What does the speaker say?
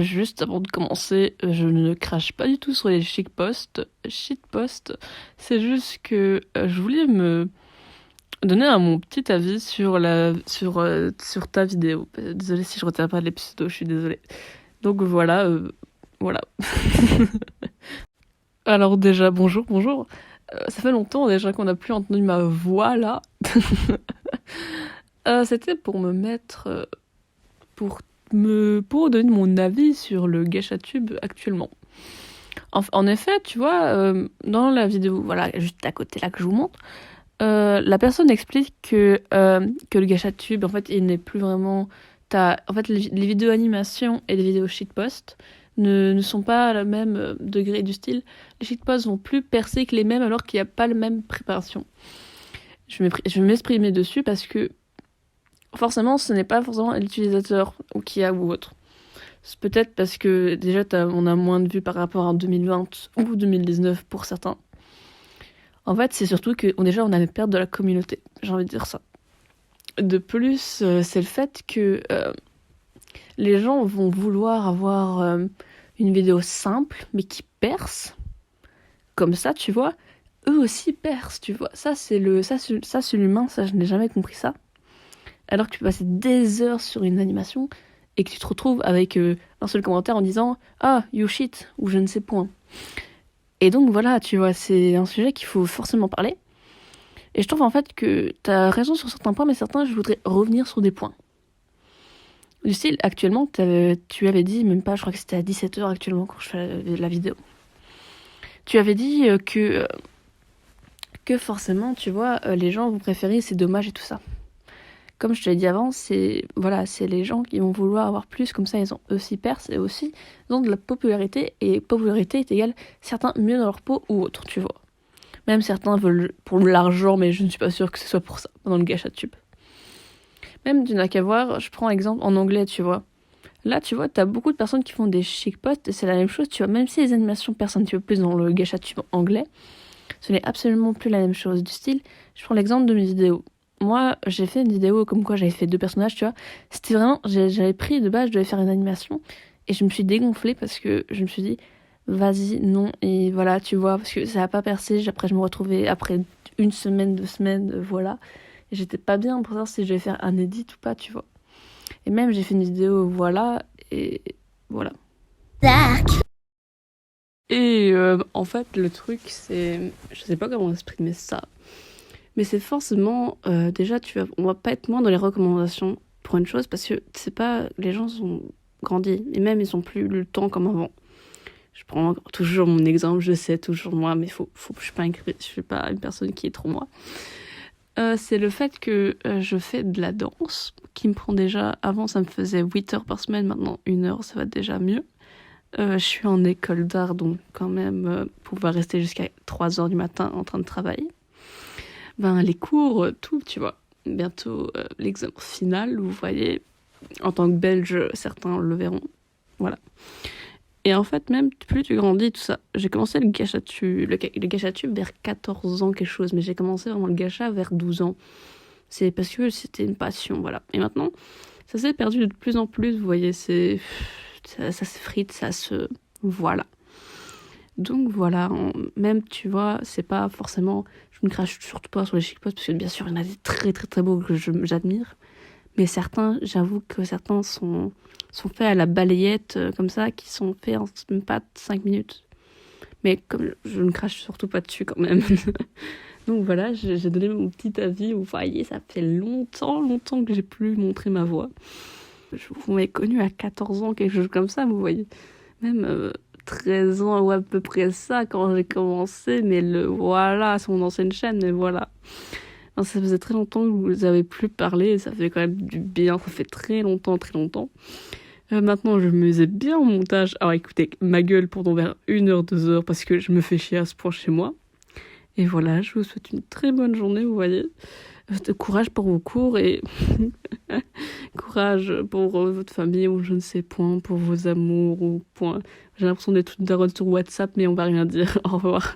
Juste avant de commencer, je ne crache pas du tout sur les shitposts. C'est juste que je voulais me donner mon petit avis sur ta vidéo. Désolée si je retiens pas les pseudos, je suis désolée. Donc voilà. Alors déjà, bonjour. Ça fait longtemps déjà qu'on n'a plus entendu ma voix là. C'était pour me mettre... pour donner mon avis sur le GachaTube actuellement. En effet, tu vois, dans la vidéo, voilà, juste à côté là que je vous montre, la personne explique que le GachaTube, en fait, il n'est plus vraiment... En fait, les vidéos animation et les vidéos shitpost ne sont pas à le même degré du style. Les shitposts vont plus percer que les mêmes alors qu'il n'y a pas la même préparation. Je vais m'exprimer dessus parce que forcément, ce n'est pas forcément l'utilisateur qui a ou autre. C'est peut-être parce que déjà, on a moins de vues par rapport à 2020 ou 2019 pour certains. En fait, c'est surtout que déjà, on a une perte de la communauté. J'ai envie de dire ça. De plus, c'est le fait que les gens vont vouloir avoir une vidéo simple, mais qui perce. Comme ça, tu vois. Eux aussi percent, tu vois. Ça, c'est l'humain. Ça, je n'ai jamais compris ça. Alors que tu peux passer des heures sur une animation et que tu te retrouves avec un seul commentaire en disant « Ah, you shit » ou je ne sais point. Et donc voilà, tu vois, c'est un sujet qu'il faut forcément parler. Et je trouve en fait que tu as raison sur certains points, mais certains, je voudrais revenir sur des points. Du style, actuellement, tu avais dit, même pas, je crois que c'était à 17h actuellement quand je fais la vidéo. Tu avais dit que forcément, tu vois, les gens vont préférer c'est dommage et tout ça. Comme je te l'ai dit avant, c'est les gens qui vont vouloir avoir plus, comme ça ils ont aussi percé et aussi ils ont de la popularité, et popularité est égale certains mieux dans leur peau ou autre, tu vois. Même certains veulent pour l'argent, mais je ne suis pas sûre que ce soit pour ça, dans le GachaTube. Même tu n'as qu'à voir, je prends exemple en anglais, tu vois. Là, tu vois, t'as beaucoup de personnes qui font des shitposts, et c'est la même chose, tu vois, même si les animations percent un petit peu plus dans le GachaTube anglais, ce n'est absolument plus la même chose. Du style, je prends l'exemple de mes vidéos. Moi, j'ai fait une vidéo comme quoi j'avais fait 2 personnages, tu vois. C'était vraiment... J'avais pris de base, je devais faire une animation. Et je me suis dégonflée parce que je me suis dit, vas-y, non. Et voilà, tu vois, parce que ça n'a pas percé. Après, je me retrouvais après 1 semaine, 2 semaines, voilà. Et j'étais pas bien pour savoir si je vais faire un edit ou pas, tu vois. Et même, j'ai fait une vidéo, voilà. Et voilà. Et en fait, le truc, c'est... Je sais pas comment exprimer ça. Mais c'est forcément, déjà, on va pas être moins dans les recommandations pour une chose, parce que c'est pas, les gens sont grandis, et même ils ont plus le temps comme avant. Je prends toujours mon exemple, je sais, toujours moi, mais je suis pas une personne qui est trop moi. C'est le fait que je fais de la danse, qui me prend déjà, avant ça me faisait 8 heures par semaine, maintenant 1 heure, ça va déjà mieux. Je suis en école d'art, donc quand même, pouvoir rester jusqu'à 3 heures du matin en train de travailler. Les cours, tout, tu vois. Bientôt l'examen final, vous voyez. En tant que Belge, certains le verront. Voilà. Et en fait, même plus tu grandis, tout ça. J'ai commencé le GachaTube vers 14 ans, quelque chose. Mais j'ai commencé vraiment le gacha vers 12 ans. C'est parce que c'était une passion, voilà. Et maintenant, ça s'est perdu de plus en plus, vous voyez. Ça s'effrite, ça se... Voilà. Donc voilà, même tu vois, c'est pas forcément, je ne crache surtout pas sur les shitposts parce que bien sûr il y en a des très très très beaux que j'admire, mais certains, j'avoue que certains sont faits à la balayette comme ça, qui sont faits en même pas 5 minutes. Mais comme je ne crache surtout pas dessus quand même. Donc voilà, j'ai donné mon petit avis, vous voyez, ça fait longtemps que j'ai plus montré ma voix. Vous m'avez connu à 14 ans, quelque chose comme ça, vous voyez. Même... 13 ans ou à peu près ça quand j'ai commencé, mais voilà, c'est mon ancienne chaîne, mais voilà. Ça faisait très longtemps que vous avez plus parlé, et ça fait quand même du bien, ça fait très longtemps. Maintenant, je me faisais bien au montage. Alors écoutez, ma gueule pendant vers 1 heure, 2 heures, parce que je me fais chier à ce point chez moi. Et voilà, je vous souhaite une très bonne journée, vous voyez. Courage pour vos cours et courage pour votre famille ou je ne sais point, pour vos amours ou point. J'ai l'impression d'être toute daronne sur WhatsApp, mais on va rien dire. Au revoir.